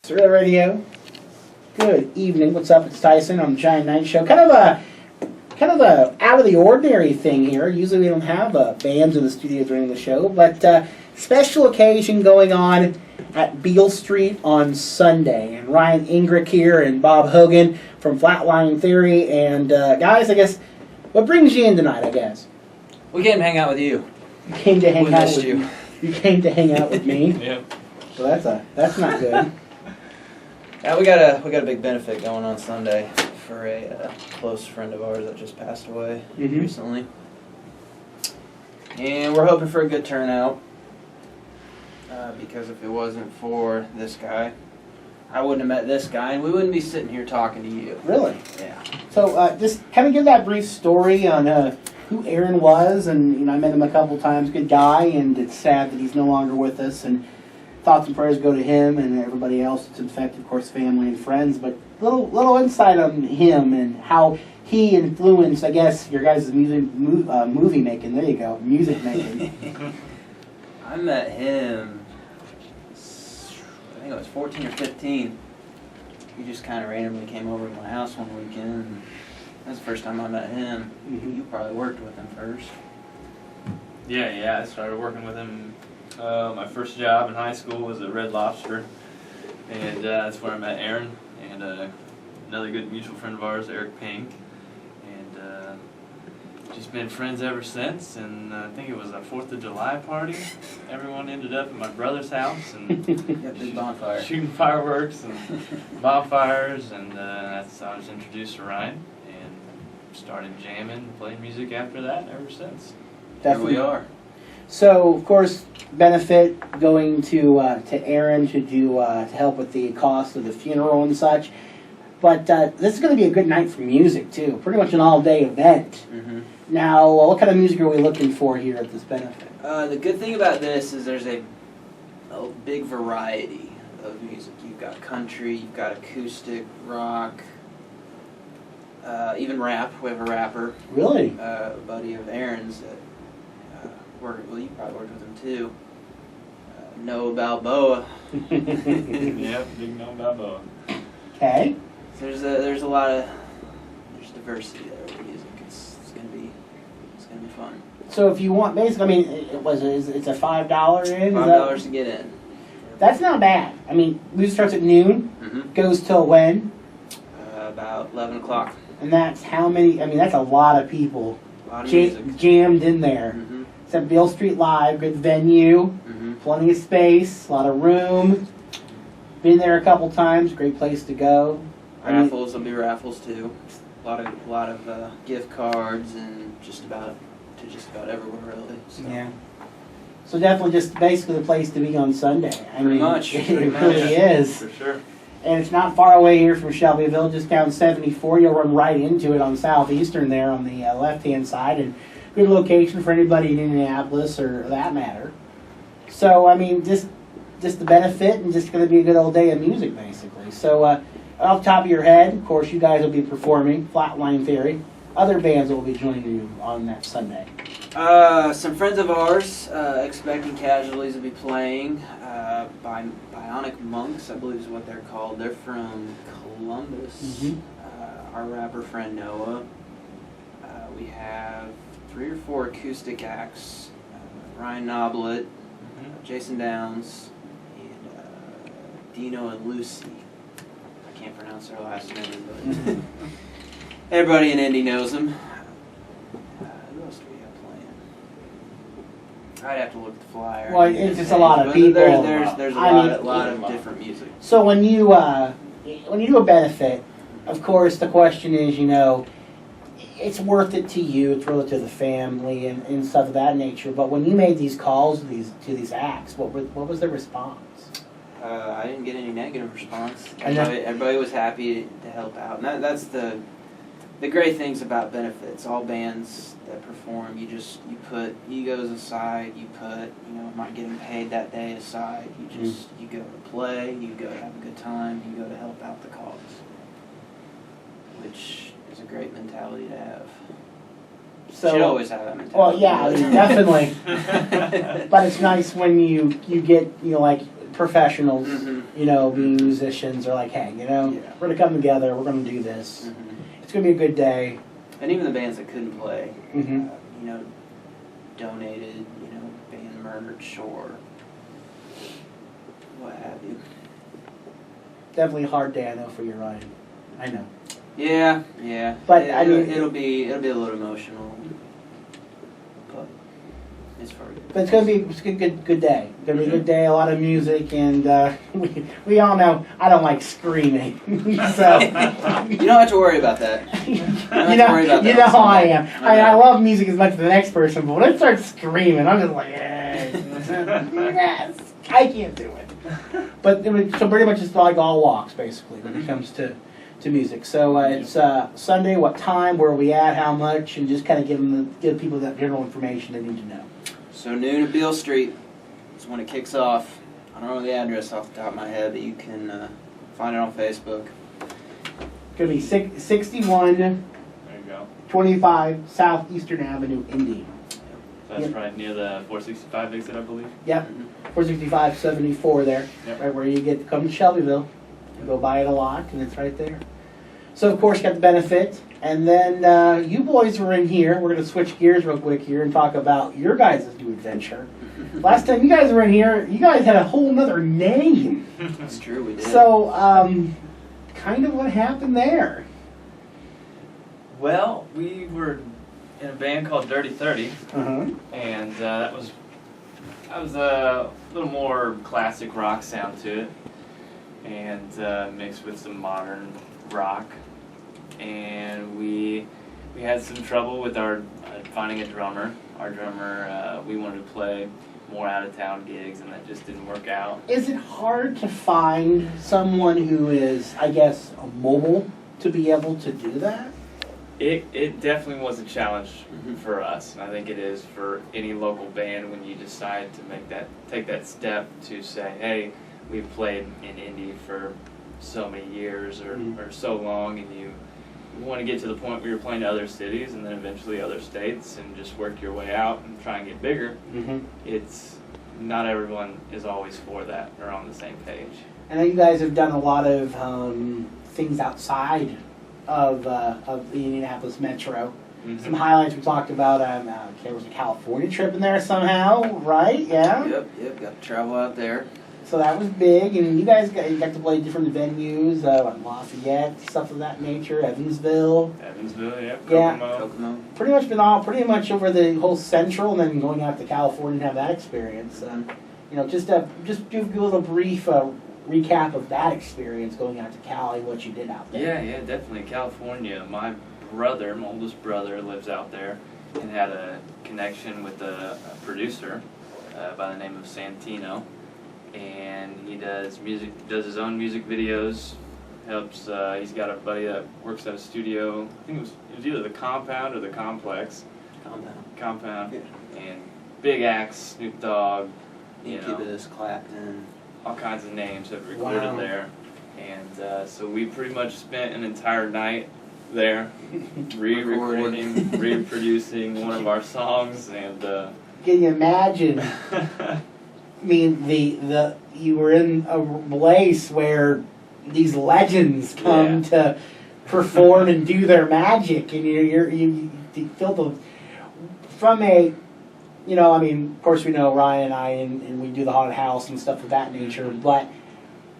Surreal Radio. Good evening. What's up? It's Tyson on the Giant Night Show. Kind of a out of the ordinary thing here. Usually we don't have bands in the studio during the show, but special occasion going on at Beale Street on Sunday. And Ryan Ingrick here and Bob Hogan from Flatline Theory. And guys, I guess what brings you in tonight? I guess we came to hang out with you. You came to hang we out missed with you. You came to hang out with me. Yep. So that's not good. Yeah, we got a big benefit going on Sunday for a close friend of ours that just passed away recently, and we're hoping for a good turnout. Because if it wasn't for this guy, I wouldn't have met this guy, and we wouldn't be sitting here talking to you. Really? Yeah. So just kind of give that brief story on who Aaron was, and I met him a couple times. Good guy, and it's sad that he's no longer with us. And thoughts and prayers go to him and everybody else that's infected, of course, family and friends. But little insight on him and how he influenced, I guess, your guys' movie making. There you go, music making. I met him, I think I was 14 or 15. He just kind of randomly came over to my house one weekend. And that was the first time I met him. You probably worked with him first. Yeah, I started working with him. My first job in high school was at Red Lobster, and that's where I met Aaron and another good mutual friend of ours, Eric Pink, and just been friends ever since. And I think it was a 4th of July party. Everyone ended up at my brother's house and Big bonfire. shooting fireworks and bonfires, and that's how I was introduced to Ryan and started jamming, playing music after that ever since. Definitely. Here we are. So, of course, benefit going to Aaron to help with the cost of the funeral and such. But this is going to be a good night for music, too. Pretty much an all-day event. Now, what kind of music are we looking for here at this benefit? The good thing about this is there's a big variety of music. You've got country, you've got acoustic, rock, even rap. We have a rapper. Really? A buddy of Aaron's that you probably worked with him too. Noah Balboa. Yep, big Noah Balboa. Okay. So there's a lot of diversity there with music. It's gonna be fun. So if you want, basically, I mean, it's a $5 in? $5 to get in. That's not bad. I mean, music starts at noon, goes till when? About 11 o'clock. And that's how many? I mean, that's a lot of people A lot of music. jammed in there. It's at Beale Street Live, good venue, plenty of space, a lot of room. Been there a couple times, great place to go. Raffles, there'll be raffles too. A lot of gift cards and just about everywhere really. So. Yeah. So definitely just basically the place to be on Sunday. Pretty much. It really is. For sure. And it's not far away here from Shelbyville, just down 74. You'll run right into it on Southeastern there on the left-hand side. And good location for anybody in Indianapolis or that matter. So, I mean, just the benefit and just going to be a good old day of music, basically. So, off the top of your head, of course, you guys will be performing Flatline Theory. Other bands will be joining you on that Sunday. Some friends of ours, Expecting Casualties, will be playing. Bionic Monks, I believe is what they're called. They're from Columbus. Our rapper friend Noah. We have 3 or 4 acoustic acts. Ryan Noblet, Jason Downs, and Dino and Lucy. I can't pronounce their last name, but everybody in Indy knows them. Who else do we have playing? I'd have to look at the flyer. Well, it's just a lot of people. There's a lot of different music. So when you do a benefit, of course, the question is, it's worth it to you. It's relative to the family and stuff of that nature. But when you made these calls to these acts, what was the response? I didn't get any negative response. Everybody was happy to help out, and that's the great things about benefits. All bands that perform, you put egos aside. You put not getting paid that day aside. You go to play. You go to have a good time. You go to help out the cause, which is a great mentality to have. So, should always have that mentality. Well, yeah, definitely. But it's nice when you get like professionals, Mhm. being musicians, are like, hey, Yeah. we're gonna come together. We're gonna do this. Mhm. It's gonna be a good day. And even the bands that couldn't play, Mhm. donated, band merch or what have you. Definitely a hard day, I know, for you, Ryan. I know. Yeah. But, It- I mean- it'll be a little emotional, but it's for good. But it's gonna be good day. It's gonna be a good day. A lot of music, and we all know I don't like screaming. So You don't have to worry about that. you have to worry about that how I am. I know. I love music as much as the next person, but when I start screaming, I'm just like, yes, I can't do it. But so pretty much it's like all walks basically when it comes to music. So it's Sunday. What time? Where are we at? How much? And just kind of give people that general information they need to know. So noon at Beale Street is when it kicks off. I don't know the address off the top of my head, but you can find it on Facebook. It's gonna be 6125 There you go. Southeastern Avenue, Indy. That's Yep. right near the 465 exit, I believe. Yep, 465-74 there, Yep. right where you get to come to Shelbyville. You go by it a lot, and it's right there. So of course, got the benefit, and then you boys were in here. We're gonna switch gears real quick here and talk about your guys' new adventure. Last time you guys were in here, you guys had a whole nother name. That's true, we did. So, kind of what happened there. Well, we were in a band called Dirty 30, Uh-huh. and that was a little more classic rock sound to it, and mixed with some modern rock. And we had some trouble with our finding a drummer. Our drummer, we wanted to play more out of town gigs, and that just didn't work out. Is it hard to find someone who is, I guess, mobile to be able to do that? It definitely was a challenge Mhm. for us, and I think it is for any local band when you decide to take that step to say, hey, we've played in Indy for so many years or so long, and you want to get to the point where you're playing to other cities and then eventually other states and just work your way out and try and get bigger. Mm-hmm. It's not everyone is always for that or on the same page. I know you guys have done a lot of things outside of the Indianapolis Metro. Some highlights we talked about. There was a California trip in there somehow, right? Yeah. Yep, got to travel out there. So that was big, and you guys got to play different venues, like Lafayette, stuff of that nature, Evansville. Evansville, yep. Yeah. Kokomo. Pretty much over the whole Central, and then going out to California and have that experience. Just give a little brief recap of that experience going out to Cali, what you did out there. Yeah, definitely. California. My oldest brother, lives out there and had a connection with a producer by the name of Santino. And he does his own music videos, helps, he's got a buddy that works at a studio, I think it was either the Compound or the Complex. Compound. Yeah. And big acts, Snoop Dogg, Incubus, Clapton. all kinds of names have recorded Wow. there. And so we pretty much spent an entire night there re-recording, reproducing one of our songs, and Can you imagine? I mean, you were in a place where these legends come to perform and do their magic, and you feel from a, I mean, of course we know Ryan and I, and we do the haunted house and stuff of that nature, but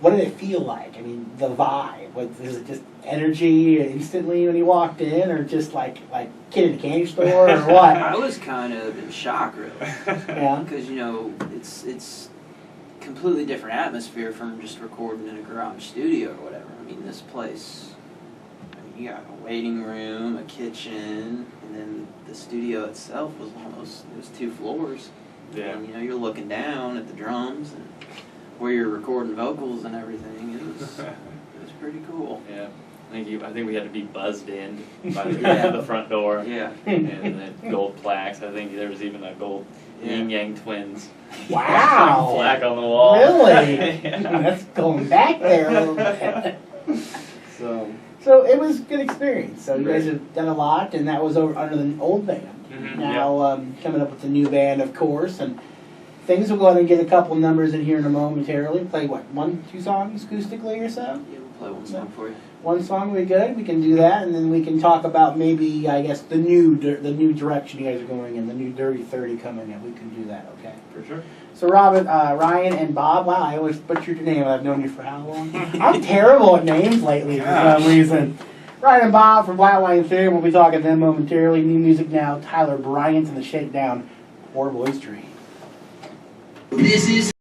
what did it feel like? I mean, the vibe, is it just energy instantly when you walked in, or just like kid in a candy store, or what? I was kind of in shock, really. Yeah. Because, it's completely different atmosphere from just recording in a garage studio or whatever. I mean, this place, you got a waiting room, a kitchen, and then the studio itself was it was 2 floors. yeah. And, you're looking down at the drums and where you're recording vocals and everything. It was pretty cool. Yeah, I think we had to be buzzed in by the, Yeah. the front door. Yeah. And then gold plaques. I think there was even a gold Yin Yang Twins Wow. plaque on the wall. Really? Yeah. That's going back there a little bit. So it was a good experience. So you guys have done a lot, and that was under the old band. Mhm, Now coming up with the new band, of course, and things. We'll go ahead and get a couple numbers in here in a momentarily. Play what, 1-2 songs acoustically or so? Yeah, we'll play one song for you. One song we good. We can do that, and then we can talk about maybe, I guess, the new direction you guys are going in, the new Dirty 30 coming in. We can do that, okay? For sure. So Robin, Ryan, and Bob. Wow, I always butchered your name. I've known you for how long? I'm terrible at names lately for some reason. Ryan and Bob from Flatline Theory. We'll be talking to them momentarily. New music now. Tyler Bryant and the Shakedown. Horrible History. This is